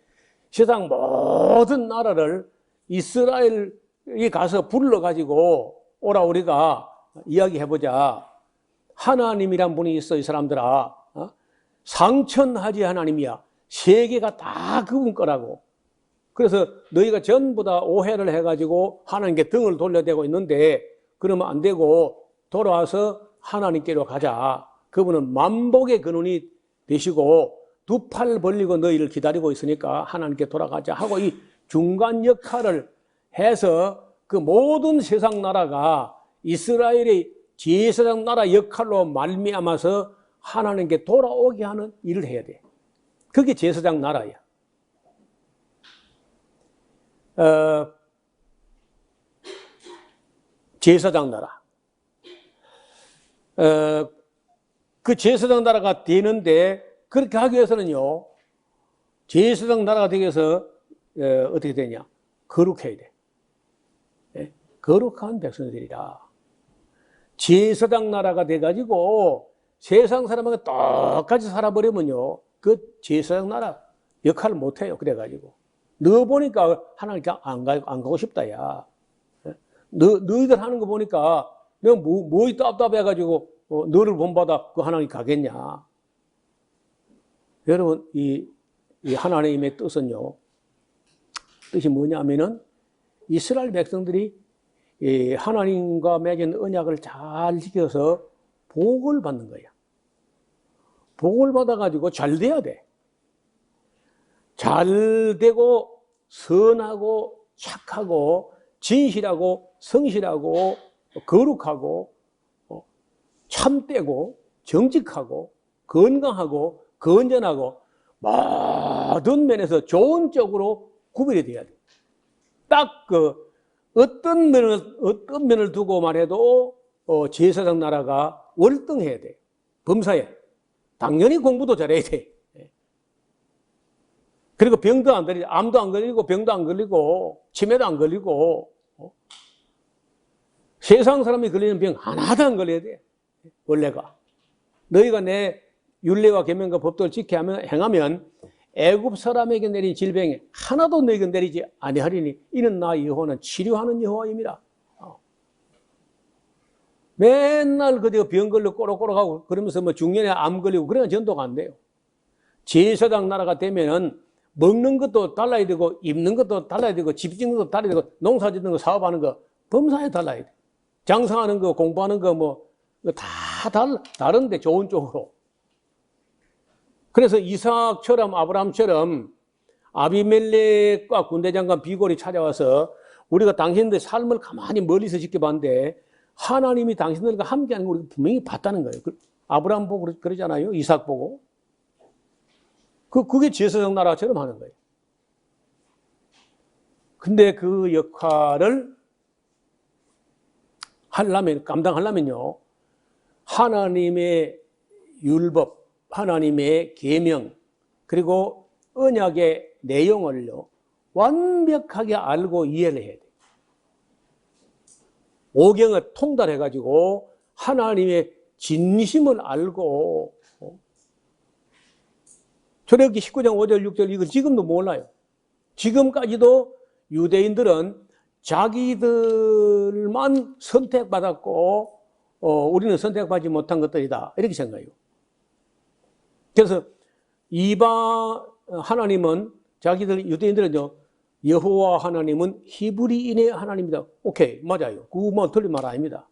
세상 모든 나라를 이스라엘이 가서 불러가지고 오라 우리가 이야기해보자. 하나님이란 분이 있어 이 사람들아. 상천하지 하나님이야. 세계가 다 그분 거라고. 그래서 너희가 전부 다 오해를 해가지고 하나님께 등을 돌려대고 있는데 그러면 안 되고 돌아와서 하나님께로 가자. 그분은 만복의 근원이 되시고 두 팔 벌리고 너희를 기다리고 있으니까 하나님께 돌아가자 하고 이 중간 역할을 해서 그 모든 세상 나라가 이스라엘의 제사장 나라 역할로 말미암아서 하나님께 돌아오게 하는 일을 해야 돼. 그게 제사장 나라야. 제사장 나라. 그 제사장 나라가 되는데 그렇게 하기 위해서는요, 제사장 나라가 되기 위해서 어떻게 되냐? 거룩해야 돼. 네? 거룩한 백성들이라. 제사장 나라가 돼가지고 세상 사람하고 똑같이 살아버리면요, 그 제사장 나라 역할을 못해요. 그래가지고 너 보니까 하나님께 안 가고 싶다, 야. 너희들 하는 거 보니까 내가 뭐이 답답해가지고 너를 본받아 그 하나님 가겠냐. 여러분, 이 하나님의 뜻은요, 뜻이 뭐냐면은 이스라엘 백성들이 하나님과 맺은 언약을 잘 지켜서 복을 받는 거야. 복을 받아가지고 잘 돼야 돼. 잘 되고 선하고 착하고 진실하고 성실하고 거룩하고 참되고 정직하고 건강하고 건전하고 모든 면에서 좋은 쪽으로 구별이 돼야 돼. 딱 그 어떤 면을 두고 말해도 제사장 나라가 월등해야 돼. 범사에. 당연히 공부도 잘해야 돼. 그리고 병도 안 걸리고, 암도 안 걸리고, 병도 안 걸리고, 치매도 안 걸리고, 세상 사람이 걸리는 병 하나도 안 걸려야 돼. 원래가. 너희가 내 율례와 계명과 법도를 지켜 행하면 애굽 사람에게 내린 질병에 하나도 너희에게 내리지 아니하리니 이는 나 여호와는 치료하는 여호와입니다. 맨날 그저 병 걸려 꼬록꼬록하고 그러면서 뭐 중년에 암 걸리고 그래야 전도가 안 돼요. 제사장 나라가 되면은 먹는 것도 달라야 되고 입는 것도 달라야 되고 집 짓는 것도 달라야 되고 농사 짓는 거 사업하는 거 범사에 달라야 돼. 장사하는 거 공부하는 거 뭐 다 다른데 좋은 쪽으로. 그래서 이삭처럼 아브라함처럼 아비멜렉과 군대장관 비골이 찾아와서 우리가 당신들의 삶을 가만히 멀리서 지켜봤는데 하나님이 당신들과 함께하는 걸 우리가 분명히 봤다는 거예요. 아브라함 보고 그러잖아요. 이삭 보고. 그게 제사장 나라처럼 하는 거예요. 근데 그 역할을 감당하려면요, 하나님의 율법, 하나님의 계명 그리고 언약의 내용을요 완벽하게 알고 이해를 해야 돼요. 오경을 통달해가지고 하나님의 진심을 알고 출애굽기 19장 5절 6절 이거 지금도 몰라요. 지금까지도 유대인들은 자기들만 선택받았고 우리는 선택받지 못한 것들이다 이렇게 생각해요. 그래서 이방 하나님은 자기들 유대인들은요 여호와 하나님은 히브리인의 하나님이다. 오케이 맞아요. 그거 뭐 틀린 말 아닙니다.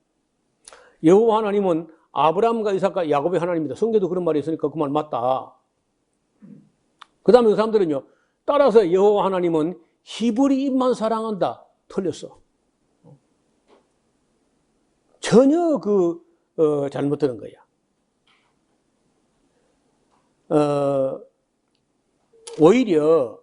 여호와 하나님은 아브라함과 이삭과 야곱의 하나님이다. 성경도 그런 말이 있으니까 그 말 맞다. 그 다음에 그 사람들은요 따라서 여호와 하나님은 히브리인만 사랑한다. 틀렸어. 전혀 잘못 들은 거야. 오히려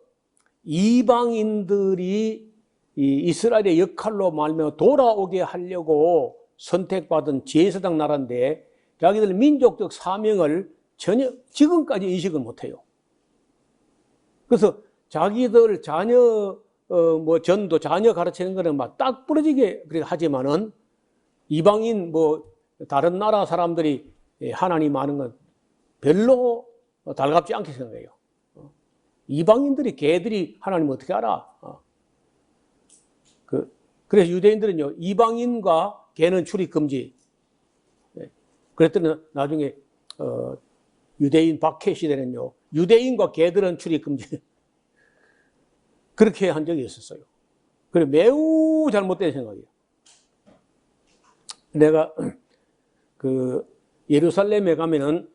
이방인들이 이 이스라엘의 역할로 말며 돌아오게 하려고 선택받은 제사장 나라인데 자기들 민족적 사명을 전혀 지금까지 인식을 못해요. 그래서 자기들 자녀 뭐 전도 자녀 가르치는 거는 막 딱 부러지게 하지만은 이방인 뭐 다른 나라 사람들이 하나님 아는 건 별로 달갑지 않게 생각해요. 이방인들이 개들이 하나님 어떻게 알아? 그래서 유대인들은요 이방인과 개는 출입 금지. 그랬더니 나중에 유대인 박해 시대는요 유대인과 개들은 출입 금지. 그렇게 한 적이 있었어요. 그래 매우 잘못된 생각이에요. 내가 예루살렘에 가면은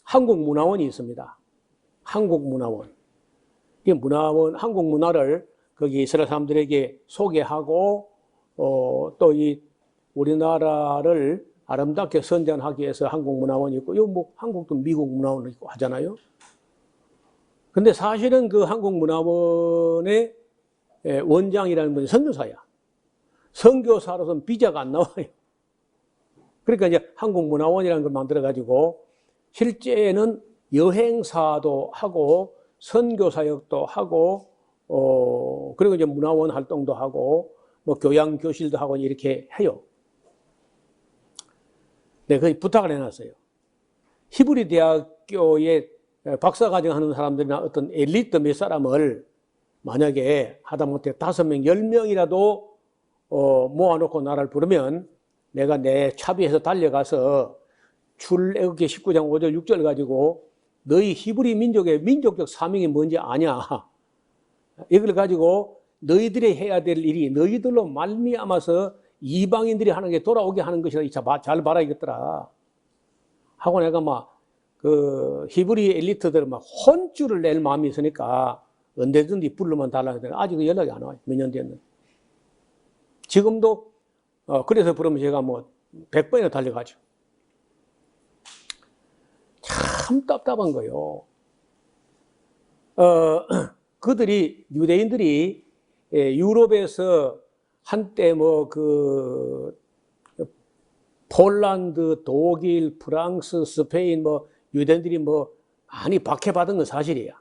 한국문화원이 있습니다. 한국문화원. 이 문화원, 한국 문화를 거기 이스라엘 사람들에게 소개하고, 또 이 우리나라를 아름답게 선전하기 위해서 한국문화원이 있고, 요 뭐 한국도 미국 문화원이 있고 하잖아요. 근데 사실은 그 한국문화원의 원장이라는 분이 선교사야. 선교사로서는 비자가 안 나와요. 그러니까 이제 한국문화원이라는 걸 만들어가지고 실제는 여행사도 하고 선교사역도 하고 그리고 이제 문화원 활동도 하고 뭐 교양교실도 하고 이렇게 해요. 네, 거의 부탁을 해놨어요. 히브리 대학교에 박사과정 하는 사람들이나 어떤 엘리트 몇 사람을 만약에 하다못해 5명, 10명이라도 모아놓고 나를 부르면 내가 내 차비에서 달려가서 출애굽기 19장 5절 6절 가지고 너희 히브리 민족의 민족적 사명이 뭔지 아냐? 이걸 가지고 너희들이 해야 될 일이 너희들로 말미암아서 이방인들이 하는 게 돌아오게 하는 것이라 잘 봐라겠더라. 하고 내가 막 히브리 엘리트들 막 혼쭐을 낼 마음이 있으니까 언제든지 불러만 달라 하더니 아직은 연락이 안 와요. 몇 년 됐는데. 지금도 그래서 부르면 제가 뭐 100번이나 달려가죠. 참 답답한 거요. 그들이 유대인들이 유럽에서 한때 뭐 폴란드, 독일, 프랑스, 스페인 뭐 유대인들이 뭐 많이 박해받은 건 사실이야.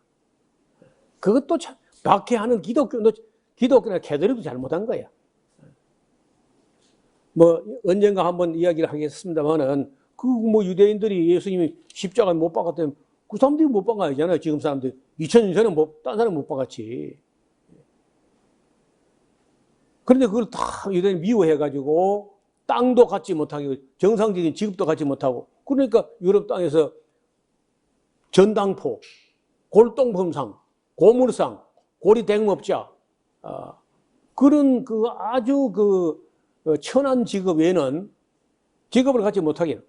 그것도 참 박해하는 기독교나 캐톨릭도 잘못한 거야. 뭐 언젠가 한번 이야기를 하겠습니다만은 뭐 유대인들이 예수님이 십자가에 못 박았다면 그 사람들이 못 박은 거 아니잖아요. 지금 사람들 2000년 전에 딴 사람 못 박았지. 그런데 그걸 다 유대인이 미워해가지고 땅도 갖지 못하게 정상적인 직업도 갖지 못하고 그러니까 유럽 땅에서 전당포, 골동품상, 고물상, 고리대금업자 그런 아주 천한 직업 외에는 직업을 갖지 못하게.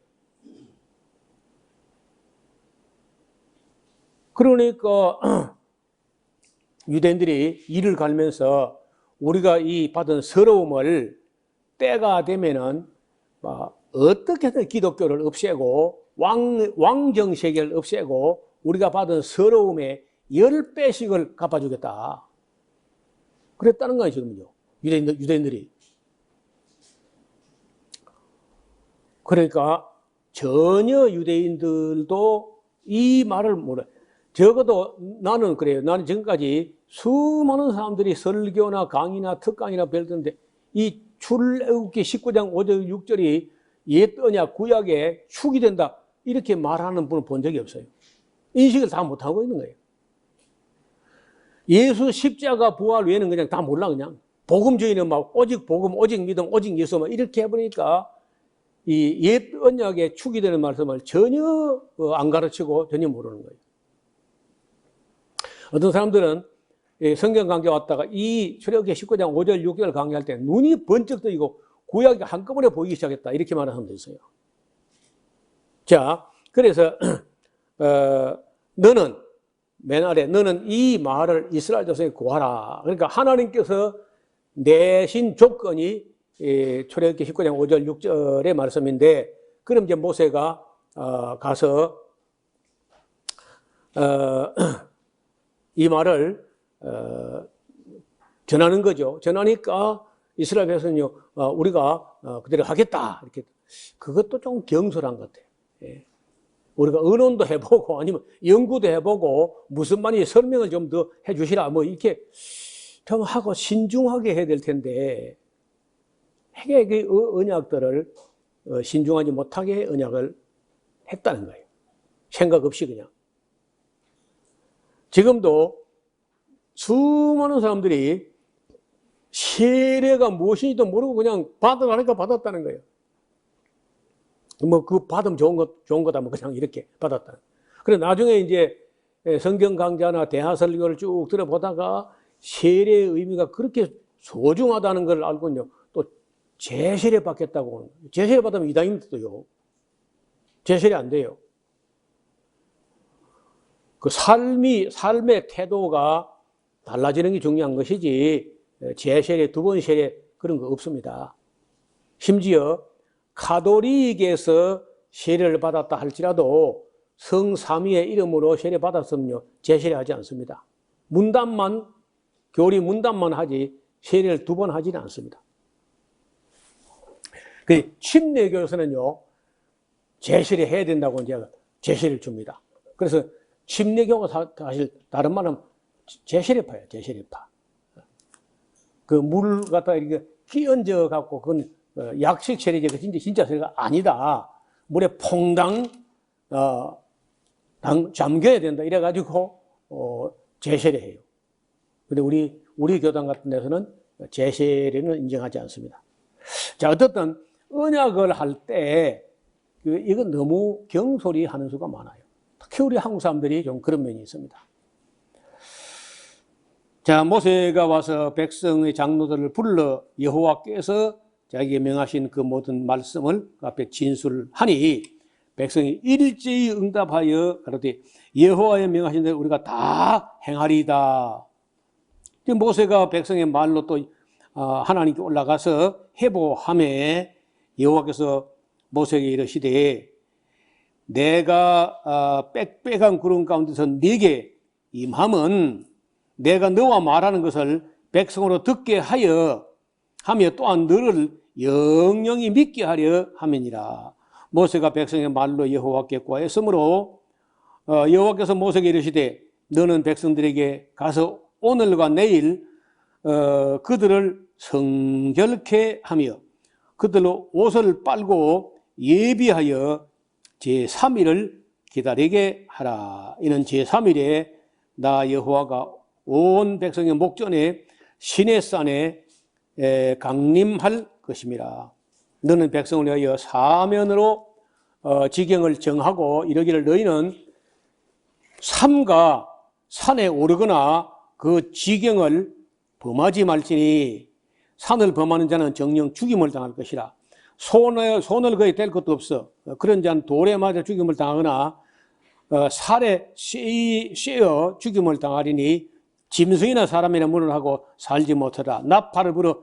그러니까 유대인들이 이를 갈면서 우리가 이 받은 서러움을 때가 되면은 어떻게든 기독교를 없애고 왕정세계를 없애고 우리가 받은 서러움의 10배씩을 갚아주겠다. 그랬다는 거예요, 지금요. 유대인들이. 그러니까 전혀 유대인들도 이 말을 몰라요. 적어도 나는 그래요. 나는 지금까지 수많은 사람들이 설교나 강의나 특강이나 배웠는데 이 출애굽기 19장 5절 6절이 옛 언약 구약의 축이 된다 이렇게 말하는 분은 본 적이 없어요. 인식을 다 못하고 있는 거예요. 예수 십자가 부활 외에는 그냥 다 몰라. 그냥 복음 주의는 막 오직 복음, 오직 믿음, 오직 예수 막 이렇게 해보니까 이 옛 언약의 축이 되는 말씀을 전혀 안 가르치고 전혀 모르는 거예요. 어떤 사람들은 성경 강좌 왔다가 이 출애굽기 19장 5절 6절 강의할 때 눈이 번쩍 뜨이고 구약이 한꺼번에 보이기 시작했다 이렇게 말하는 사람도 있어요. 자, 그래서 너는 맨 아래 너는 이 말을 이스라엘 자손에게 고하라. 그러니까 하나님께서 내신 조건이 출애굽기 19장 5절 6절의 말씀인데, 그럼 이제 모세가 가서 이 말을 전하는 거죠. 전하니까 이스라엘 백성은요, 우리가 그대로 하겠다 이렇게. 그것도 좀 경솔한 것 같아요. 예. 우리가 의논도 해보고 아니면 연구도 해보고 무슨 말인지 설명을 좀 더 해주시라 뭐 이렇게 좀 하고 신중하게 해야 될 텐데, 핵의 그 언약들을 신중하지 못하게 언약을 했다는 거예요. 생각 없이 그냥. 지금도 수많은 사람들이 세례가 무엇인지도 모르고 그냥 받으라니까 받았다는 거예요. 뭐 그 받으면 좋은 거다 뭐 그냥 이렇게 받았다. 그래 나중에 이제 성경 강좌나 대화 설교를 쭉 들어보다가 세례의 의미가 그렇게 소중하다는 걸 알고요. 또 제세례 받겠다고. 제세례 받으면 이단입니다요. 제세례 안 돼요. 그 삶의 태도가 달라지는 게 중요한 것이지 제세례, 두 번 세례 그런 거 없습니다. 심지어 가톨릭에서 세례를 받았다 할지라도 성삼위의 이름으로 세례 받았으면요 제세례하지 않습니다. 교리 문답만 하지 세례를 두 번 하지는 않습니다. 그 침례교에서는요 제세례 해야 된다고 이제 제세례를 줍니다. 그래서 침례교가 사실 다른 말은 제세례파예요. 제세례파. 그 물 갖다가 이렇게 끼얹어 갖고 그건 약식 세례지 진짜 세례가 아니다. 물에 퐁당 잠겨야 된다. 이래가지고 제세례해요. 근데 우리 교단 같은 데서는 제세례는 인정하지 않습니다. 자, 어떻든 언약을 할 때 이건 너무 경솔히 하는 수가 많아요. 특히 우리 한국 사람들이 좀 그런 면이 있습니다. 자, 모세가 와서 백성의 장로들을 불러 여호와께서 자기에게 명하신 그 모든 말씀을 그 앞에 진술하니 백성이 일제히 응답하여 가로되 여호와의 명하신 대로 우리가 다 행하리이다. 모세가 백성의 말로 또 하나님께 올라가서 해보하매 여호와께서 모세에게 이르시되 내가 빽빽한 구름 가운데서 네게 임함은 내가 너와 말하는 것을 백성으로 듣게 하며 또한 너를 영영히 믿게 하려 함이니라. 모세가 백성의 말로 여호와께 구하였으므로 여호와께서 모세에게 이르시되 너는 백성들에게 가서 오늘과 내일 그들을 성결케 하며 그들로 옷을 빨고 예비하여 제3일을 기다리게 하라. 이는 제3일에 나 여호와가 온 백성의 목전에 시내산에 강림할 것임이라. 너는 백성을 위하여 사면으로 지경을 정하고 이르기를 너희는 삼가 산에 오르거나 그 지경을 범하지 말지니 산을 범하는 자는 정령 죽임을 당할 것이라. 손을 거의 댈 것도 없어. 그런 자는 돌에 맞아 죽임을 당하거나 살에 쇠어 죽임을 당하리니 짐승이나 사람이나 문을 하고 살지 못하라. 나팔을 불어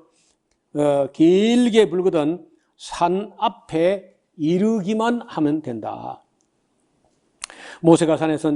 길게 불거든 산 앞에 이르기만 하면 된다. 모세가 산에서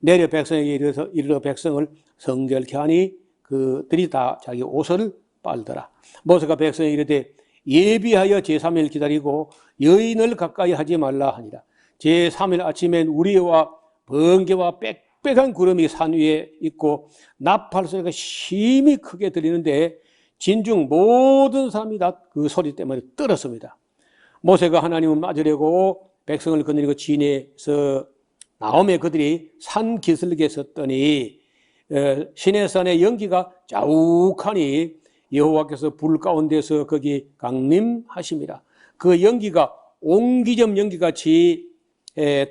내려 백성에게 이르러 백성을 성결케 하니 그들이 다 자기 옷을 빨더라. 모세가 백성에게 이르되 예비하여 제3일 기다리고 여인을 가까이 하지 말라 하니라. 제3일 아침엔 우리와 번개와 빽빽한 구름이 산 위에 있고 나팔 소리가 심히 크게 들리는데 진중 모든 사람이 다 그 소리 때문에 떨었습니다. 모세가 하나님을 맞으려고 백성을 거느리고 진에서 나오매 그들이 산 기슭에 섰더니 시내산의 연기가 자욱하니 여호와께서 불 가운데서 거기 강림하심이라. 그 연기가 옹기점 연기같이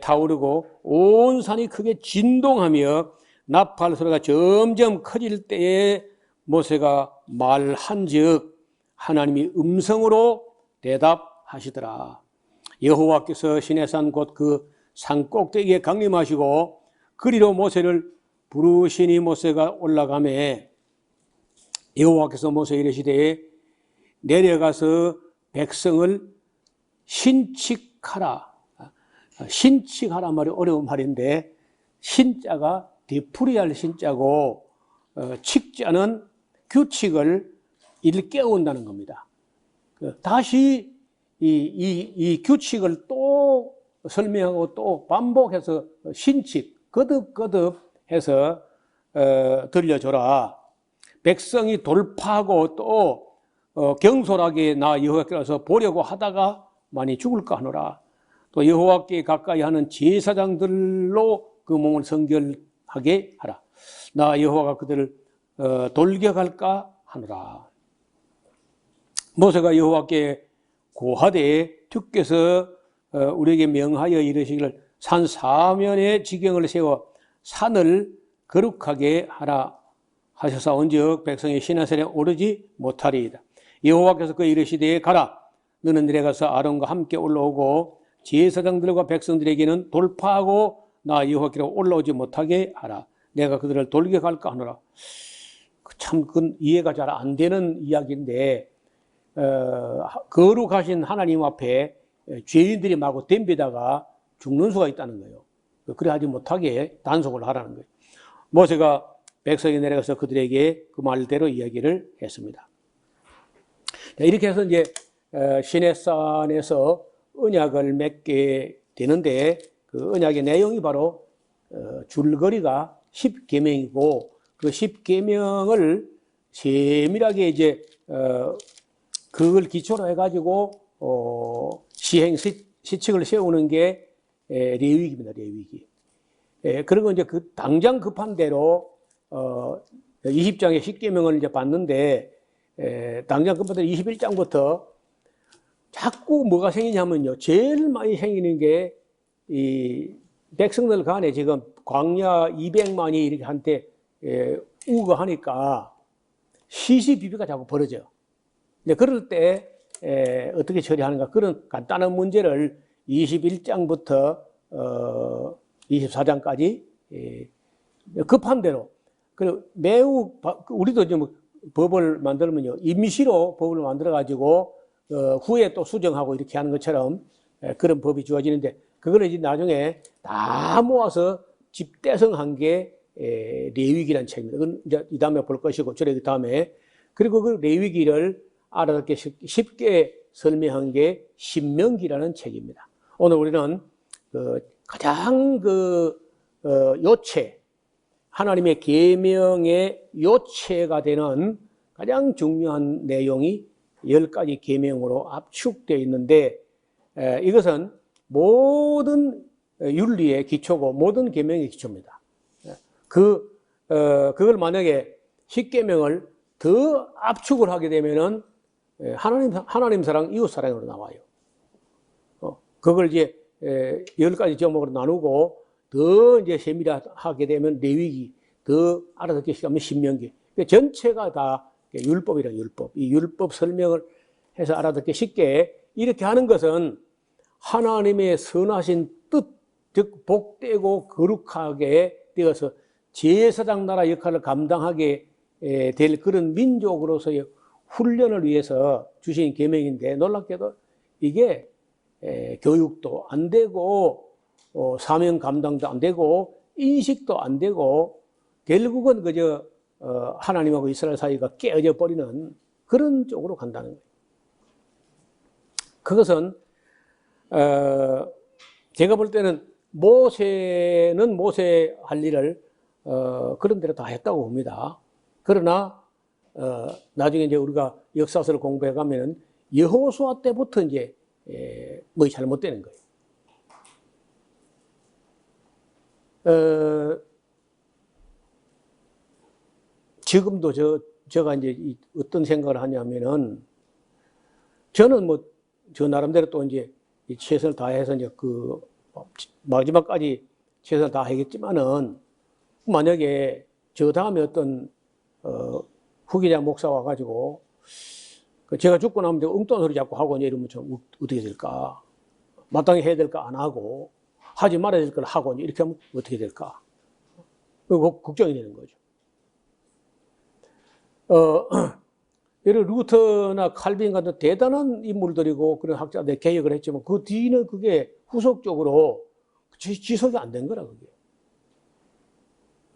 타오르고 온 산이 크게 진동하며 나팔 소리가 점점 커질 때에 모세가 말한즉 하나님이 음성으로 대답하시더라. 여호와께서 시내산 곧 그 산 꼭대기에 강림하시고 그리로 모세를 부르시니 모세가 올라가매 여호와께서 모세에게 이르시되 내려가서 백성을 신칙하라. 신칙하라 말이 어려운 말인데 신자가 되풀이할 신자고 칙자는 규칙을 일깨운다는 겁니다. 다시 이 규칙을 또 설명하고 또 반복해서 신칙 거듭거듭 해서 들려줘라. 백성이 돌파하고 또 경솔하게 나 여호와께로서 보려고 하다가 많이 죽을까 하노라. 또 여호와께 가까이 하는 제사장들로 그 몸을 성결하게 하라. 나 여호와가 그들을 돌격할까 하노라. 모세가 여호와께 고하되 주께서 우리에게 명하여 이르시기를 산 사면에 지경을 세워 산을 거룩하게 하라 하셔사온즉 백성이 시내산에 오르지 못하리이다. 여호와께서 그 이르시되 가라. 너는 내려가서 아론과 함께 올라오고 제사장들과 백성들에게는 돌파하고 나 여호와께로 올라오지 못하게 하라. 내가 그들을 돌격할까 하노라. 참 그건 이해가 잘 안 되는 이야기인데 거룩하신 하나님 앞에 죄인들이 마구 덤비다가 죽는 수가 있다는 거예요. 그래 하지 못하게 단속을 하라는 거예요. 모세가 백성이 내려가서 그들에게 그 말대로 이야기를 했습니다. 이렇게 해서 이제 시내산에서 언약을 맺게 되는데 그 언약의 내용이 바로 줄거리가 10계명이고 그 10계명을 세밀하게 이제 그걸 기초로 해가지고 시행 시칙을 세우는 게 레위기입니다. 레위기. 그리고 이제 그 당장 급한 대로 20장의 10계명을 이제 봤는데 당장 급한 대로 21장부터 자꾸 뭐가 생기냐면요. 제일 많이 생기는 게 이 백성들 간에 지금 광야 200만이 이렇게 한때 우거하니까 시시비비가 자꾸 벌어져요. 근데 그럴 때 어떻게 처리하는가 그런 간단한 문제를 21장부터 24장까지 급한 대로 그리고 매우 우리도 좀 법을 만들면요 임시로 법을 만들어 가지고 후에 또 수정하고 이렇게 하는 것처럼 그런 법이 주어지는데 그거는 이제 나중에 다 모아서 집대성한 게 레위기란 책입니다. 그건 이제 이 다음에 볼 것이고 그 다음에 그리고 그 레위기를 알아듣기 쉽게 설명한 게 신명기라는 책입니다. 오늘 우리는 가장 요체 하나님의 계명의 요체가 되는 가장 중요한 내용이 10가지 계명으로 압축되어 있는데 이것은 모든 윤리의 기초고 모든 계명의 기초입니다. 그걸 만약에 10계명을 더 압축을 하게 되면은 하나님 사랑, 이웃 사랑으로 나와요. 그걸 이제 10가지 제목으로 나누고 더 이제 세밀하게 되면 레위기, 더 알아듣기 시작하면 신명기. 전체가 다 율법이라 율법. 이 율법 설명을 해서 알아듣기 쉽게 이렇게 하는 것은 하나님의 선하신 뜻, 즉 복되고 거룩하게 되어서 제사장 나라 역할을 감당하게 될 그런 민족으로서의 훈련을 위해서 주신 계명인데 놀랍게도 이게 교육도 안 되고 사명 감당도 안 되고 인식도 안 되고 결국은 그저 하나님하고 이스라엘 사이가 깨어져 버리는 그런 쪽으로 간다는 거예요. 그것은 제가 볼 때는 모세는 모세 할 일을 그런 대로 다 했다고 봅니다. 그러나 나중에 이제 우리가 역사서를 공부해 가면은 여호수아 때부터 이제 뭐 잘못되는 거예요. 지금도 제가 이제 어떤 생각을 하냐면은 저는 뭐 저 나름대로 또 이제 최선을 다해서 이제 그 마지막까지 최선을 다하겠지만은 만약에 저 다음에 어떤 후계자 목사 와가지고 제가 죽고 나면 엉뚱한 소리 자꾸 하고 이러면 좀 어떻게 될까? 마땅히 해야 될까 안 하고 하지 말아야 될 걸 하고 이렇게 하면 어떻게 될까? 그거 걱정이 되는 거죠. 예를 루터나 칼빈 같은 대단한 인물들이고 그런 학자들 개혁을 했지만 그 뒤는 그게 후속적으로 지속이 안 된 거라 그게.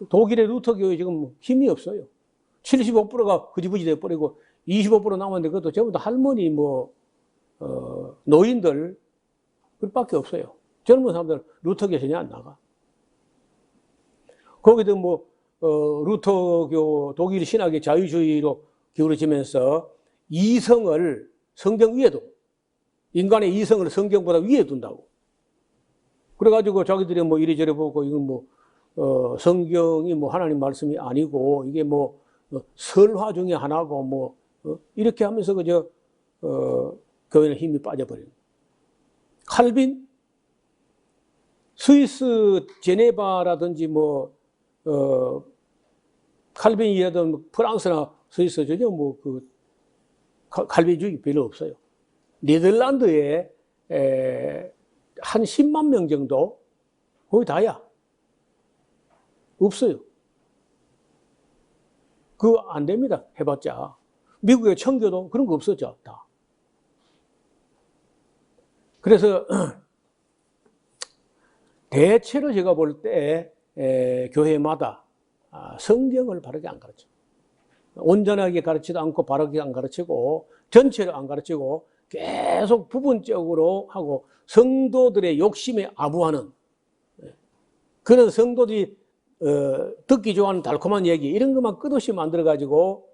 독일의 루터 교회 지금 힘이 없어요. 75%가 흐지부지 돼버리고 25% 남았는데 그것도 전부 다 할머니 노인들 그밖에 없어요. 젊은 사람들 루터교 전혀 안 나가. 거기도 루터교 독일 신학의 자유주의로 기울어지면서 이성을 성경 위에도 인간의 이성을 성경보다 위에 둔다고. 그래가지고 자기들이 이리저리 보고 이건 성경이 하나님 말씀이 아니고 이게 설화 중에 하나고 이렇게 하면서 그저 교회는 힘이 빠져버린. 칼빈 스위스 제네바라든지 칼빈이라든 프랑스나 스위스 전혀 칼빈주의 별로 없어요. 네덜란드에 한 10만 명 정도 거의 다야. 없어요. 그거 안 됩니다. 해봤자. 미국의 청교도 그런 거 없었죠. 다. 그래서 대체로 제가 볼 때 교회마다 성경을 바르게 안 가르쳐. 온전하게 가르치도 않고 바르게 안 가르치고 전체로 안 가르치고 계속 부분적으로 하고 성도들의 욕심에 아부하는 그런 성도들이 듣기 좋아하는 달콤한 얘기 이런 것만 끝없이 만들어가지고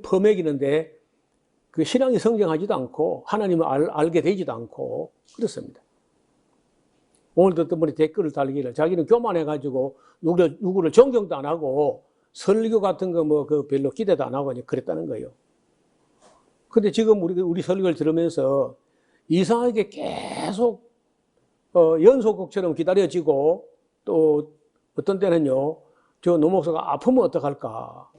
퍼먹이는데 그 신앙이 성장하지도 않고 하나님을 알게 되지도 않고 그렇습니다. 오늘도 어떤 분이 댓글을 달기를 자기는 교만해가지고 누구를 존경도 안 하고 설교 같은 거 별로 기대도 안 하고 그랬다는 거예요. 근데 지금 우리 설교를 들으면서 이상하게 계속 연속곡처럼 기다려지고 또 어떤 때는요 저 노 목사가 아프면 어떡할까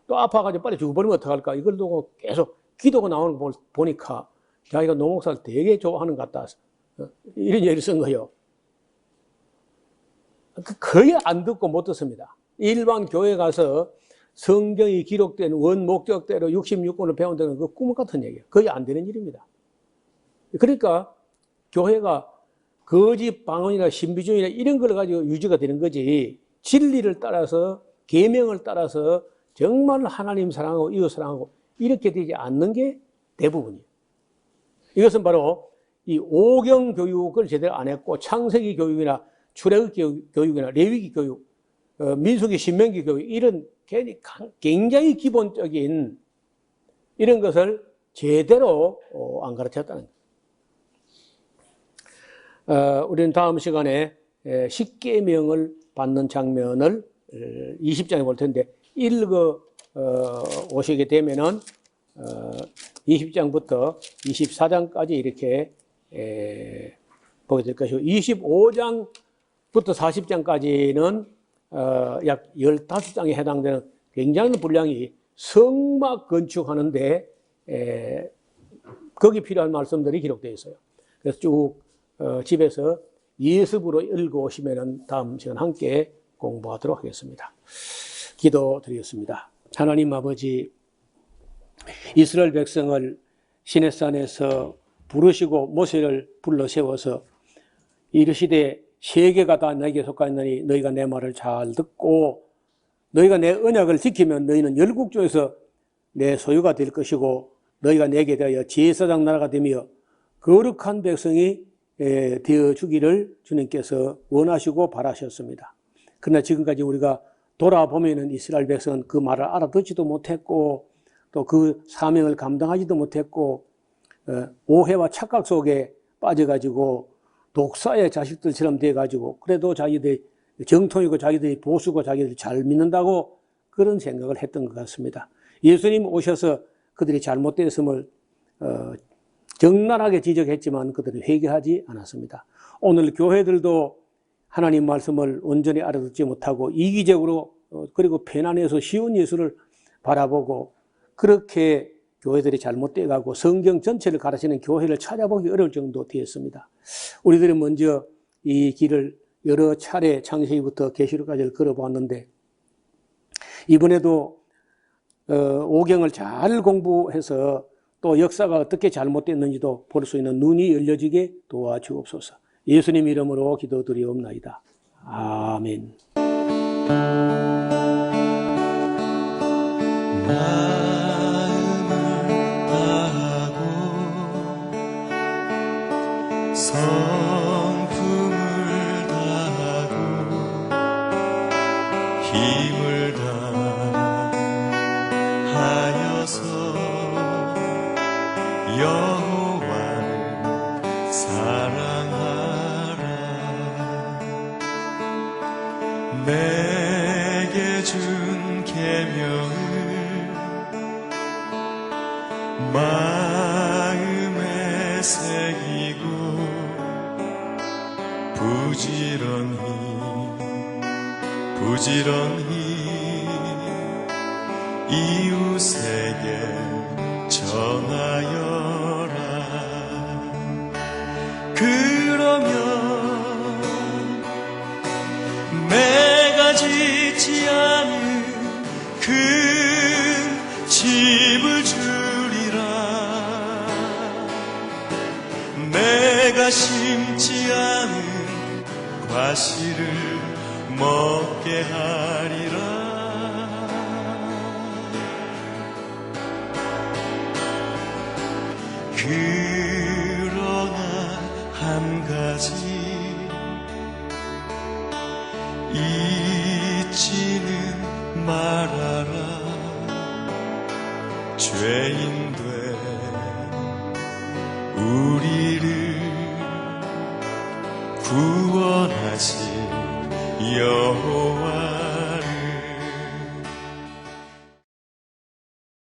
또 아파가지고 빨리 죽어버리면 어떡할까 이걸 두고 계속 기도가 나오는 걸 보니까 자기가 노 목사를 되게 좋아하는 것 같다 이런 얘기를 쓴 거예요. 거의 안 듣고 못 듣습니다. 일반 교회 가서 성경이 기록된 원목적대로 66권을 배운다는 그 꿈 같은 얘기예요. 거의 안 되는 일입니다. 그러니까 교회가 거짓 방언이나 신비주의나 이런 걸 가지고 유지가 되는 거지 진리를 따라서 계명을 따라서 정말 하나님 사랑하고 이웃 사랑하고 이렇게 되지 않는 게 대부분이에요. 이것은 바로 이 오경 교육을 제대로 안 했고 창세기 교육이나 출애굽 교육이나 레위기 교육, 민수기 신명기 교육 이런 굉장히 기본적인 이런 것을 제대로 안 가르쳤다는 거예요. 우리는 다음 시간에 십계명을 받는 장면을 20장에 볼 텐데 읽어 오시게 되면은 20장부터 24장까지 이렇게 보게 될 것이고 25장부터 40장까지는 약 15장에 해당되는 굉장한 분량이 성막 건축하는데 거기 필요한 말씀들이 기록되어 있어요. 그래서 쭉 집에서 예습으로 읽어오시면 다음 시간 함께 공부하도록 하겠습니다. 기도드리겠습니다. 하나님 아버지, 이스라엘 백성을 시내산에서 부르시고 모세를 불러 세워서 이르시되 세계가 다 내게 속하였느니 너희가 내 말을 잘 듣고 너희가 내 언약을 지키면 너희는 열국 중에서 내 소유가 될 것이고 너희가 내게 대하여 제사장 나라가 되며 거룩한 백성이 되어 주기를 주님께서 원하시고 바라셨습니다. 그러나 지금까지 우리가 돌아보면은 이스라엘 백성은 그 말을 알아듣지도 못했고 또 그 사명을 감당하지도 못했고 오해와 착각 속에 빠져가지고 독사의 자식들처럼 돼가지고 그래도 자기들이 정통이고 자기들이 보수고 자기들이 잘 믿는다고 그런 생각을 했던 것 같습니다. 예수님 오셔서 그들이 잘못되었음을 적나라하게 지적했지만 그들은 회개하지 않았습니다. 오늘 교회들도 하나님 말씀을 온전히 알아듣지 못하고 이기적으로 그리고 편안해서 쉬운 예수를 바라보고 그렇게 교회들이 잘못되어 가고 성경 전체를 가르치는 교회를 찾아보기 어려울 정도 되었습니다. 우리들은 먼저 이 길을 여러 차례 창세기부터 계시록까지를 걸어보았는데 이번에도 오경을 잘 공부해서 또 역사가 어떻게 잘못됐는지도 볼 수 있는 눈이 열려지게 도와주옵소서. 예수님 이름으로 기도드리옵나이다. 아멘. 성품을 다하고 힘을 다하여서 여호와를 사랑하라. 내게 준 계명을 마음에 새기고 부지런히 이웃에게 전하여라. 그러면 내가 짓지 않은 그 집을 주리라. 내가 심지 않은 과실을 먹게 하리라. 그러나 한 가지 잊지는 말아라. 죄인된 우리를